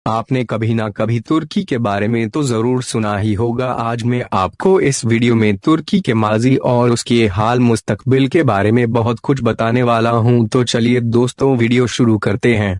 आपने कभी ना कभी तुर्की के बारे में तो जरूर सुना ही होगा। आज मैं आपको इस वीडियो में तुर्की के माजी और उसके हाल मुस्तकबिल के बारे में बहुत कुछ बताने वाला हूं। तो चलिए दोस्तों, वीडियो शुरू करते हैं।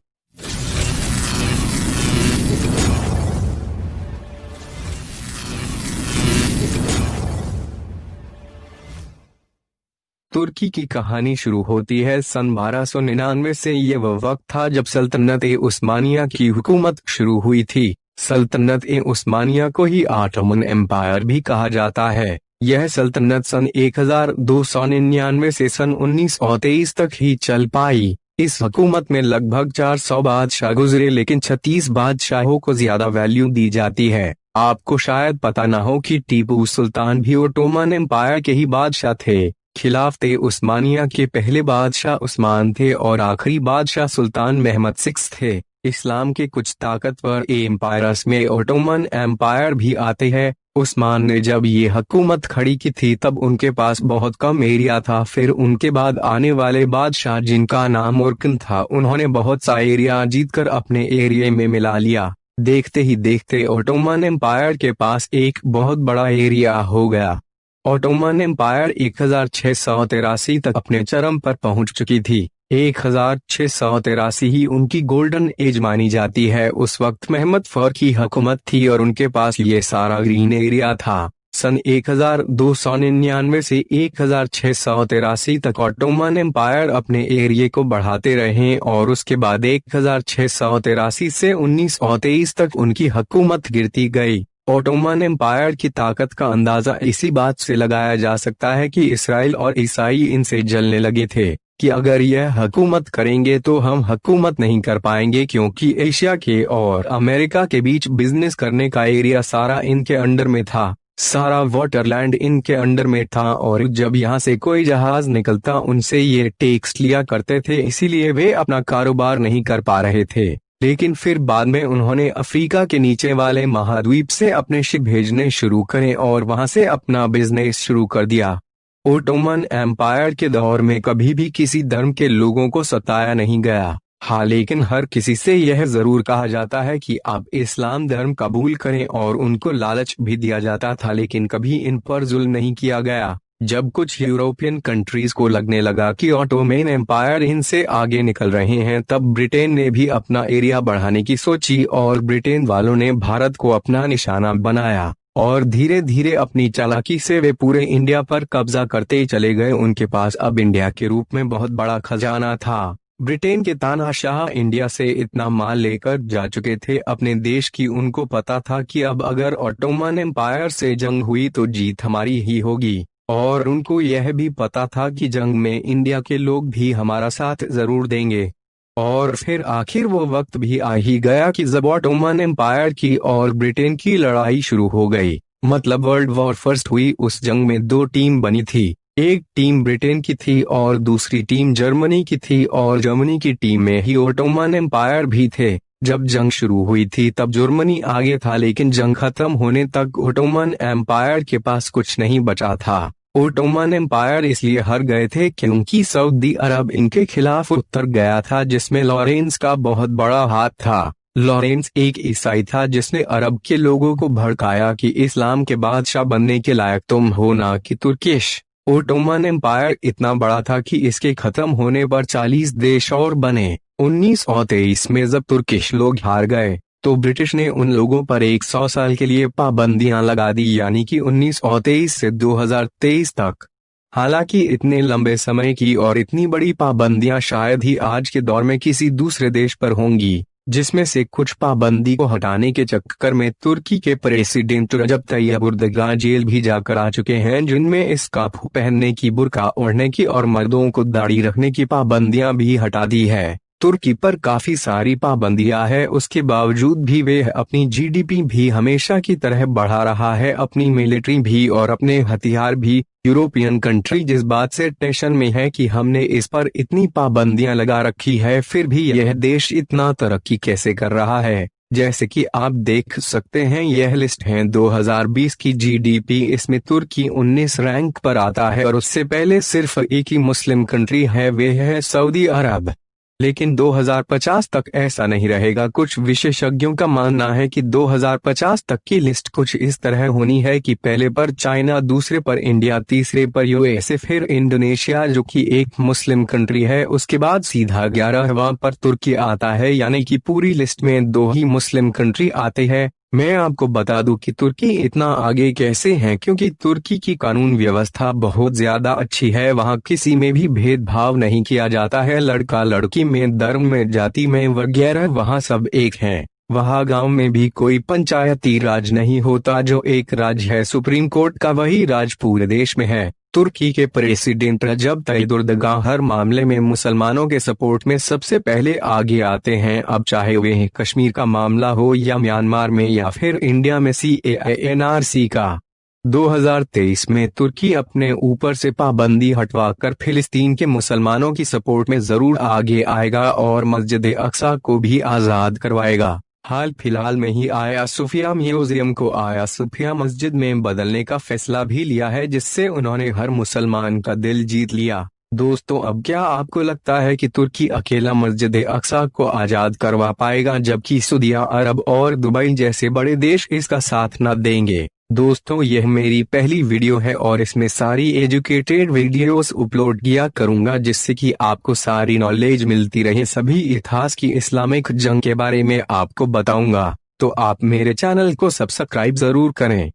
तुर्की की कहानी शुरू होती है सन 1299 से। ये वह वक्त था जब सल्तनत-ए-उस्मानिया की हुकूमत शुरू हुई थी। सल्तनत-ए-उस्मानिया को ही ऑटोमन एम्पायर भी कहा जाता है। यह सल्तनत सन 1299 से सन 1923 तक ही चल पाई। इस हुकूमत में लगभग 400 बादशाह गुजरे, लेकिन 36 बादशाहों को ज्यादा वैल्यू दी जाती है। आपको शायद पता न हो कि टीपू सुल्तान भी ओटोमन एम्पायर के ही बादशाह थे। खिलाफत-ए-उस्मानिया के पहले बादशाह उस्मान थे और आखिरी बादशाह सुल्तान महमद सिक्स थे। इस्लाम के कुछ ताकतवर एम्पायर्स में ओटोमन एम्पायर भी आते हैं। उस्मान ने जब ये हुकूमत खड़ी की थी तब उनके पास बहुत कम एरिया था। फिर उनके बाद आने वाले बादशाह, जिनका नाम ओरकन था, उन्होंने बहुत सा एरिया जीतकर अपने एरिया में मिला लिया। देखते ही देखते ओटोमन एम्पायर के पास एक बहुत बड़ा एरिया हो गया। ओटोमन एम्पायर 1683 तक अपने चरम पर पहुंच चुकी थी। 1683 ही उनकी गोल्डन एज मानी जाती है। उस वक्त महमद फर की हुकूमत थी और उनके पास ये सारा ग्रीन एरिया था। सन 1299 से 1683 तक ओटोमन एम्पायर अपने एरिया को बढ़ाते रहे और उसके बाद 1683 से 1923 तक उनकी हुकूमत गिरती गई। ओटोमन एम्पायर की ताकत का अंदाजा इसी बात से लगाया जा सकता है कि इसराइल और ईसाई इनसे जलने लगे थे कि अगर यह हुकूमत करेंगे तो हम हुकूमत नहीं कर पाएंगे, क्योंकि एशिया के और अमेरिका के बीच बिजनेस करने का एरिया सारा इनके अंडर में था। सारा वाटरलैंड इनके अंडर में था और जब यहाँ से कोई जहाज निकलता उनसे ये टैक्स लिया करते थे, इसीलिए वे अपना कारोबार नहीं कर पा रहे थे। लेकिन फिर बाद में उन्होंने अफ्रीका के नीचे वाले महाद्वीप से अपने शिप भेजने शुरू करे और वहां से अपना बिजनेस शुरू कर दिया। ओटोमन एम्पायर के दौर में कभी भी किसी धर्म के लोगों को सताया नहीं गया। हाँ, लेकिन हर किसी से यह जरूर कहा जाता है कि आप इस्लाम धर्म कबूल करें और उनको लालच भी दिया जाता था, लेकिन कभी इन पर जुल्म नहीं किया गया। जब कुछ यूरोपियन कंट्रीज को लगने लगा कि ऑटोमन एम्पायर इनसे आगे निकल रहे हैं, तब ब्रिटेन ने भी अपना एरिया बढ़ाने की सोची और ब्रिटेन वालों ने भारत को अपना निशाना बनाया और धीरे धीरे अपनी चालाकी से वे पूरे इंडिया पर कब्जा करते चले गए। उनके पास अब इंडिया के रूप में बहुत बड़ा खजाना था। ब्रिटेन के तानाशाह इंडिया से इतना माल लेकर जा चुके थे अपने देश की, उनको पता था कि अब अगर ऑटोमन एम्पायर से जंग हुई तो जीत हमारी ही होगी। और उनको यह भी पता था कि जंग में इंडिया के लोग भी हमारा साथ जरूर देंगे। और फिर आखिर वो वक्त भी आ ही गया कि जब ऑटोमन एम्पायर की और ब्रिटेन की लड़ाई शुरू हो गई, मतलब वर्ल्ड वॉर फर्स्ट हुई। उस जंग में दो टीम बनी थी। एक टीम ब्रिटेन की थी और दूसरी टीम जर्मनी की थी, और जर्मनी की टीम में ही ऑटोमन एम्पायर भी थे। जब जंग शुरू हुई थी तब जर्मनी आगे था, लेकिन जंग खत्म होने तक ऑटोमन एम्पायर के पास कुछ नहीं बचा था। ओटोमन एम्पायर इसलिए हार गए थे क्योंकि सऊदी अरब इनके खिलाफ उतर गया था, जिसमें लॉरेंस का बहुत बड़ा हाथ था। लॉरेंस एक ईसाई था जिसने अरब के लोगों को भड़काया कि इस्लाम के बादशाह बनने के लायक तुम हो, ना कि तुर्किश। ओटोमन एम्पायर इतना बड़ा था कि इसके खत्म होने पर 40 देश और बने। 1923 में जब तुर्किश लोग हार गए तो ब्रिटिश ने उन लोगों पर 100 साल के लिए पाबंदियां लगा दी, यानी कि 1923 से 2023 तक। हालांकि इतने लंबे समय की और इतनी बड़ी पाबंदियां शायद ही आज के दौर में किसी दूसरे देश पर होंगी, जिसमें से कुछ पाबंदी को हटाने के चक्कर में तुर्की के प्रेसिडेंट रजब तैयब एर्दोगान जेल भी जाकर आ चुके हैं, जिनमें स्कार्फ पहनने की, बुर्का ओढ़ने की और मर्दों को दाढ़ी रखने की पाबंदियां भी हटा दी है। तुर्की पर काफी सारी पाबंदियां है, उसके बावजूद भी वे अपनी जीडीपी भी हमेशा की तरह बढ़ा रहा है, अपनी मिलिट्री भी और अपने हथियार भी। यूरोपियन कंट्री जिस बात से टेंशन में है कि हमने इस पर इतनी पाबंदियां लगा रखी है, फिर भी यह देश इतना तरक्की कैसे कर रहा है। जैसे कि आप देख सकते हैं, यह लिस्ट है 2020 की जीडीपी। इसमें तुर्की 19 रैंक पर आता है और उससे पहले सिर्फ एक ही मुस्लिम कंट्री है, वे है सऊदी अरब। लेकिन 2050 तक ऐसा नहीं रहेगा। कुछ विशेषज्ञों का मानना है कि 2050 तक की लिस्ट कुछ इस तरह होनी है कि पहले पर चाइना, दूसरे पर इंडिया, तीसरे पर यूएसए, फिर इंडोनेशिया जो कि एक मुस्लिम कंट्री है, उसके बाद सीधा 11वां पर तुर्की आता है, यानी कि पूरी लिस्ट में 2 ही मुस्लिम कंट्री आते हैं। मैं आपको बता दूं कि तुर्की इतना आगे कैसे है, क्योंकि तुर्की की कानून व्यवस्था बहुत ज्यादा अच्छी है। वहाँ किसी में भी भेदभाव नहीं किया जाता है, लड़का लड़की में, धर्म में, जाति में वगैरह, वहाँ सब एक हैं। वहाँ गांव में भी कोई पंचायती राज नहीं होता। जो एक राज्य है सुप्रीम कोर्ट का, वही राज पूरे देश में है। तुर्की के प्रेसिडेंट रजब तय्यिप एर्दोगान हर मामले में मुसलमानों के सपोर्ट में सबसे पहले आगे आते हैं। अब चाहे वे कश्मीर का मामला हो या म्यांमार में या फिर इंडिया में CAA-NRC का। 2023 में तुर्की अपने ऊपर से पाबंदी हटवाकर फिलिस्तीन के मुसलमानों की सपोर्ट में जरूर आगे आएगा और मस्जिद अक्सा को भी आजाद करवाएगा। हाल फिलहाल में ही आया सोफिया म्यूजियम को आया सोफिया मस्जिद में बदलने का फैसला भी लिया है, जिससे उन्होंने हर मुसलमान का दिल जीत लिया। दोस्तों, अब क्या आपको लगता है कि तुर्की अकेला मस्जिद अक्सा को आजाद करवा पाएगा, जबकि सऊदी अरब और दुबई जैसे बड़े देश इसका साथ न देंगे? दोस्तों, यह मेरी पहली वीडियो है और इसमें सारी एजुकेटेड वीडियोस अपलोड किया करूंगा, जिससे कि आपको सारी नॉलेज मिलती रहे। सभी इतिहास की इस्लामिक जंग के बारे में आपको बताऊंगा, तो आप मेरे चैनल को सब्सक्राइब जरूर करें।